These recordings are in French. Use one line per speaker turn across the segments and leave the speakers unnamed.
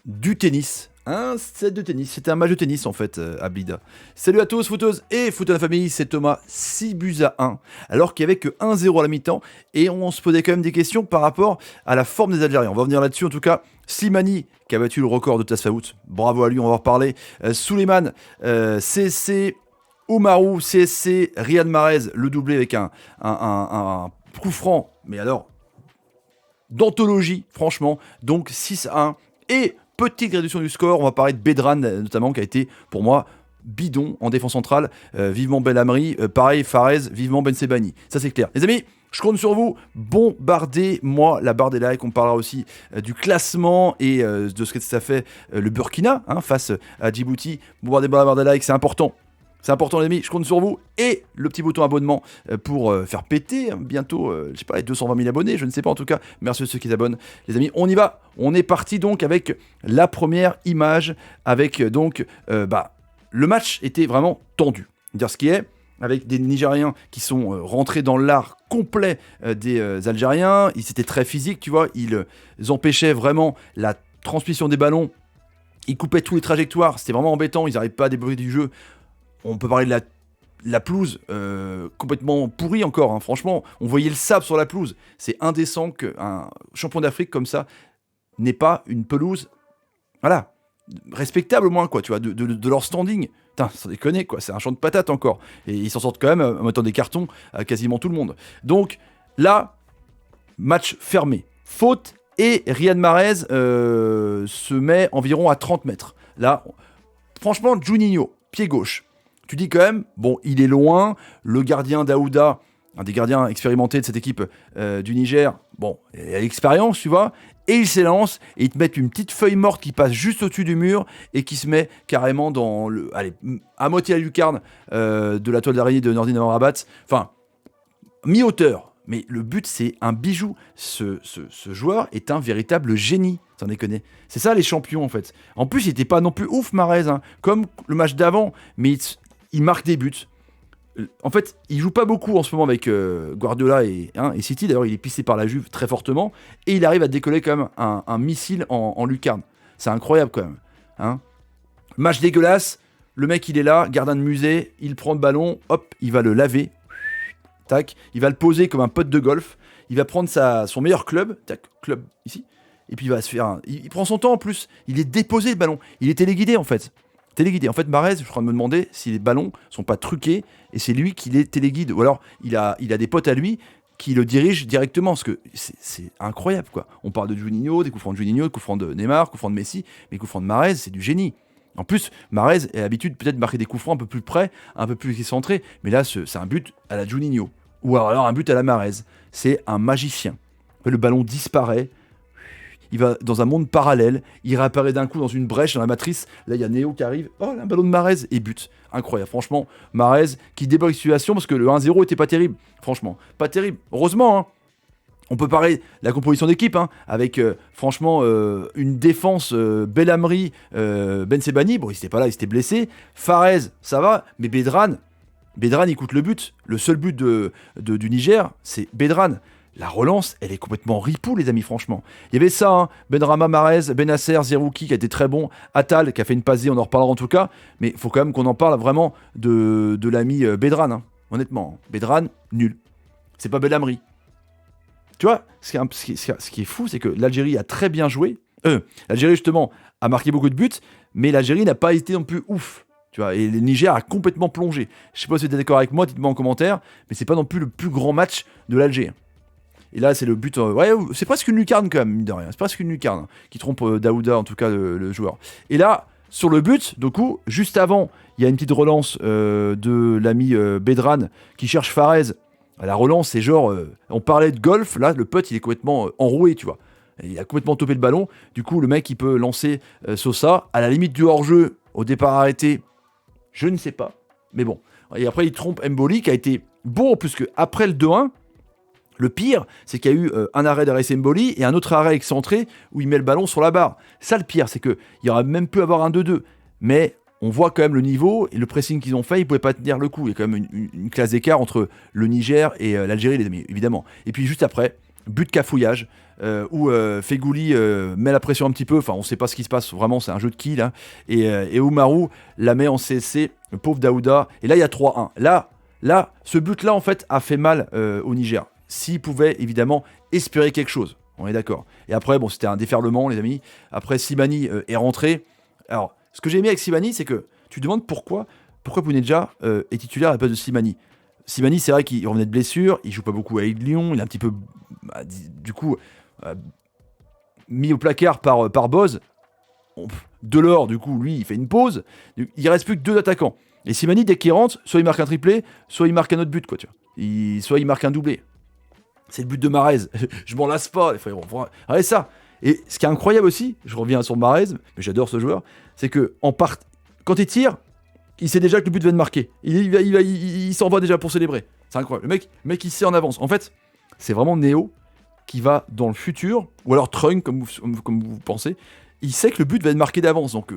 du tennis. Un set de tennis, c'était un match de tennis en fait à Blida. Salut à tous, footeuses et footeux de la famille, c'est Thomas, 6 buts à 1, alors qu'il n'y avait que 1-0 à la mi-temps, et on se posait quand même des questions par rapport à la forme des Algériens. On va revenir là-dessus en tout cas. Slimani, qui a battu le record de Tasfaout, bravo à lui, on va en reparler. Souleymane, CSC, Oumarou, CSC, Riyad Mahrez, le doublé avec un coup franc, mais alors, d'anthologie, franchement, donc 6-1, et petite réduction du score, on va parler de Bedran notamment, qui a été pour moi bidon en défense centrale, vivement Belhamri, pareil Farez, vivement Ben Sebani, ça c'est clair. Les amis, je compte sur vous, bombardez-moi la barre des likes, on parlera aussi du classement et de ce que ça fait le Burkina face à Djibouti. Bombardez-moi la barre des likes, c'est important. C'est important les amis, je compte sur vous. Et le petit bouton abonnement pour faire péter bientôt, je sais pas, les 220 000 abonnés, je ne sais pas en tout cas. Merci à ceux qui s'abonnent. Les amis, on y va. On est parti donc avec la première image. Avec donc, le match était vraiment tendu. Dire ce qui est, avec des Nigériens qui sont rentrés dans l'art complet des Algériens. Ils étaient très physiques, tu vois. Ils empêchaient vraiment la transmission des ballons. Ils coupaient tous les trajectoires. C'était vraiment embêtant. Ils n'arrivaient pas à débloquer du jeu. On peut parler de la pelouse complètement pourrie encore, hein. Franchement, on voyait le sable sur la pelouse. C'est indécent qu'un champion d'Afrique comme ça n'ait pas une pelouse, voilà, respectable au moins, quoi, tu vois, de leur standing. Putain, sans déconner, quoi, c'est un champ de patates encore. Et ils s'en sortent quand même en mettant des cartons à quasiment tout le monde. Donc là, match fermé. Faute et Riyad Mahrez se met environ à 30 mètres. Là, franchement, Juninho, pied gauche. Tu dis quand même, bon, il est loin, le gardien Daouda, un des gardiens expérimentés de cette équipe du Niger, bon, il a l'expérience, tu vois, et il s'élance, et ils te mettent une petite feuille morte qui passe juste au-dessus du mur, et qui se met carrément dans le, allez, à moitié à la lucarne de la toile d'araignée de Nordin Amrabat, enfin, mi-hauteur, mais le but c'est un bijou, ce joueur est un véritable génie. T'en déconnes. C'est ça les champions en fait. En plus il était pas non plus ouf Mahrez, hein, comme le match d'avant, mais il marque des buts. En fait, il joue pas beaucoup en ce moment avec Guardiola et City. D'ailleurs, il est pissé par la Juve très fortement. Et il arrive à décoller quand même un missile en lucarne. C'est incroyable quand même. Hein. Match dégueulasse. Le mec, il est là, gardien de musée. Il prend le ballon. Hop, il va le laver. Tac. Il va le poser comme un pote de golf. Il va prendre son meilleur club. Tac, club ici. Et puis il va se faire il prend son temps en plus. Il est déposé le ballon. Il est téléguidé en fait. Téléguidé. En fait, Mahrez, je suis en train de me demander si les ballons sont pas truqués et c'est lui qui les téléguide. Ou alors, il a des potes à lui qui le dirigent directement. Parce que c'est incroyable, quoi. On parle de Juninho, des coups francs de Juninho, des coups francs de Neymar, coups francs de Messi. Mais les coups francs de Mahrez, c'est du génie. En plus, Mahrez a l'habitude peut-être de marquer des coups francs un peu plus près, un peu plus excentrés. Mais là, c'est un but à la Juninho. Ou alors un but à la Mahrez. C'est un magicien. Le ballon disparaît. Il va dans un monde parallèle, il réapparaît d'un coup dans une brèche dans la matrice, là il y a Neo qui arrive, oh là, un ballon de Mahrez et but. Incroyable, franchement, Mahrez qui débloque la situation parce que le 1-0 était pas terrible, franchement, pas terrible, heureusement, hein. On peut parler de la composition d'équipe, hein, avec franchement une défense Belhamri, Ben Sebani, bon il était pas là, il s'était blessé, Farez, ça va, mais Bedran il coûte le but, le seul but du Niger, c'est Bedran. La relance, elle est complètement ripou, les amis, franchement. Il y avait ça, hein, Benrahma Mahrez, Benasser, Zerouki qui a été très bon, Attal qui a fait une passe D, on en reparlera en tout cas, mais il faut quand même qu'on en parle vraiment de l'ami Bedran, hein, honnêtement. Bedran, nul. C'est pas Belhamri. Tu vois, ce qui est fou, c'est que l'Algérie a très bien joué. L'Algérie, justement, a marqué beaucoup de buts, mais l'Algérie n'a pas été non plus ouf. Tu vois, et le Niger a complètement plongé. Je sais pas si vous êtes d'accord avec moi, dites-moi en commentaire, mais c'est pas non plus le plus grand match de l'Algérie. Et là, c'est le but. Ouais, c'est presque une lucarne quand même, mine de rien. C'est presque une lucarne qui trompe Daouda, en tout cas, le joueur. Et là, sur le but, du coup, juste avant, il y a une petite relance de l'ami Bedran qui cherche Farez. La relance, c'est genre. On parlait de golf, là, le pote, il est complètement enroué, tu vois. Il a complètement topé le ballon. Du coup, le mec, il peut lancer Sosa. À la limite du hors-jeu, au départ arrêté, je ne sais pas. Mais bon. Et après, il trompe Mboli, qui a été bon, puisque après le 2-1. Le pire, c'est qu'il y a eu un arrêt d'Ares Mboli et un autre arrêt excentré où il met le ballon sur la barre. Ça, le pire, c'est qu'il y aurait même pu avoir un 2-2. Mais on voit quand même le niveau et le pressing qu'ils ont fait, ils ne pouvaient pas tenir le coup. Il y a quand même une classe d'écart entre le Niger et l'Algérie, les amis, évidemment. Et puis juste après, but de cafouillage où Fegouli met la pression un petit peu, enfin on sait pas ce qui se passe, vraiment c'est un jeu de qui là, et Oumarou la met en CSC, le pauvre Daouda, et là il y a 3-1. Là, ce but-là en fait a fait mal au Niger, s'il pouvait évidemment espérer quelque chose, on est d'accord. Et après, bon, c'était un déferlement les amis, après Slimani est rentré. Alors, ce que j'ai aimé avec Slimani, c'est que tu te demandes pourquoi Bounedjah est titulaire à la place de Slimani. Slimani, c'est vrai qu'il revenait de blessure, il joue pas beaucoup avec Lyon, il est un petit peu, du coup, euh, mis au placard par Boz. Delors, du coup, lui, il fait une pause. Il reste plus que 2 attaquants. Et Slimani, dès qu'il rentre, soit il marque un triplé, soit il marque un autre but, quoi, tu vois. Soit il marque un doublé. C'est le but de Mahrez. Je m'en lasse pas, les frères. Regardez ça. Et ce qui est incroyable aussi, je reviens sur Mahrez, mais j'adore ce joueur, c'est que quand il tire, il sait déjà que le but va être marqué. Il s'en va déjà pour célébrer. C'est incroyable. Le mec, il sait en avance. En fait, c'est vraiment Neo qui va dans le futur, ou alors Trunk, comme vous pensez. Il sait que le but va être marqué d'avance, donc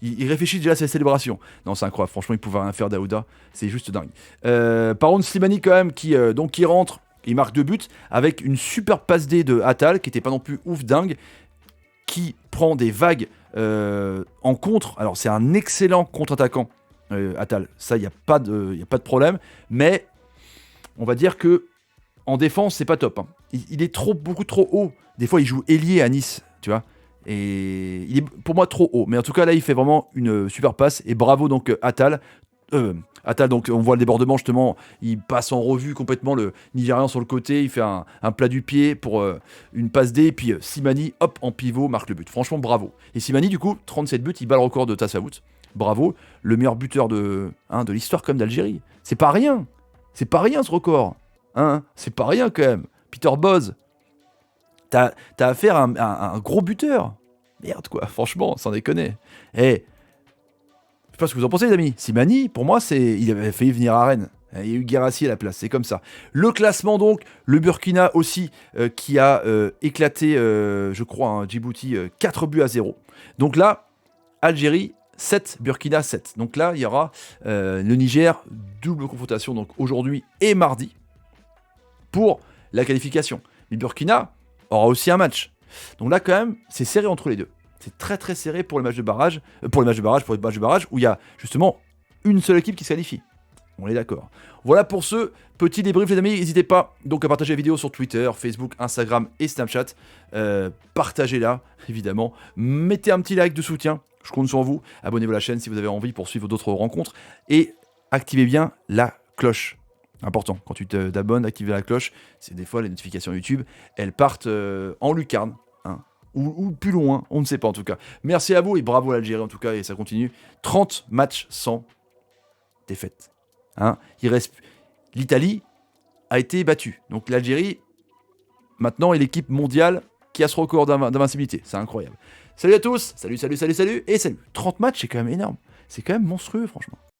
il réfléchit déjà à sa célébration. Non, c'est incroyable. Franchement, il pouvait rien faire Daouda. C'est juste dingue. Par contre, Slimani, quand même, qui rentre, il marque 2 buts, avec une super passe D de Attal, qui était pas non plus ouf dingue, qui prend des vagues en contre. Alors, c'est un excellent contre-attaquant. Attal, ça y a pas de problème, mais on va dire que en défense c'est pas top, hein. Il est beaucoup trop haut, des fois il joue ailier à Nice, tu vois, et il est pour moi trop haut, mais en tout cas là il fait vraiment une super passe, et bravo donc Attal, donc on voit le débordement justement, il passe en revue complètement le Nigérian sur le côté, il fait un plat du pied pour une passe D, et puis Slimani, hop, en pivot, marque le but. Franchement, bravo. Et Slimani, du coup, 37 buts, il bat le record de Tassaout. Bravo, le meilleur buteur de l'histoire comme d'Algérie. C'est pas rien ce record. Hein, c'est pas rien quand même. Peter Bosz, t'as affaire à un gros buteur. Merde quoi, franchement, sans déconner. Et je sais pas ce que vous en pensez les amis. Slimani, pour moi, il avait failli venir à Rennes. Il y a eu Guirassy à la place, c'est comme ça. Le classement donc, le Burkina aussi, qui a éclaté, je crois, hein, Djibouti, 4-0. Donc là, Algérie, 7, Burkina 7. Donc là, il y aura le Niger, double confrontation, donc aujourd'hui et mardi, pour la qualification. Le Burkina aura aussi un match. Donc là, quand même, c'est serré entre les deux. C'est très très serré pour les matchs de barrage, où il y a justement une seule équipe qui se qualifie. On est d'accord. Voilà pour ce petit débrief les amis. N'hésitez pas donc à partager la vidéo sur Twitter, Facebook, Instagram et Snapchat. Partagez-la évidemment. Mettez un petit like de soutien. Je compte sur vous. Abonnez-vous à la chaîne si vous avez envie pour suivre d'autres rencontres. Et activez bien la cloche. Important. Quand tu t'abonnes, activez la cloche. C'est des fois les notifications YouTube, elles partent en lucarne. Hein. Ou plus loin, on ne sait pas en tout cas. Merci à vous et bravo à l'Algérie en tout cas. Et ça continue. 30 matchs sans défaite. Hein, l'Italie a été battue. Donc l'Algérie, maintenant, est l'équipe mondiale qui a ce record d'invincibilité. C'est incroyable. Salut à tous, salut. Et salut. 30 matchs, c'est quand même énorme. C'est quand même monstrueux, franchement.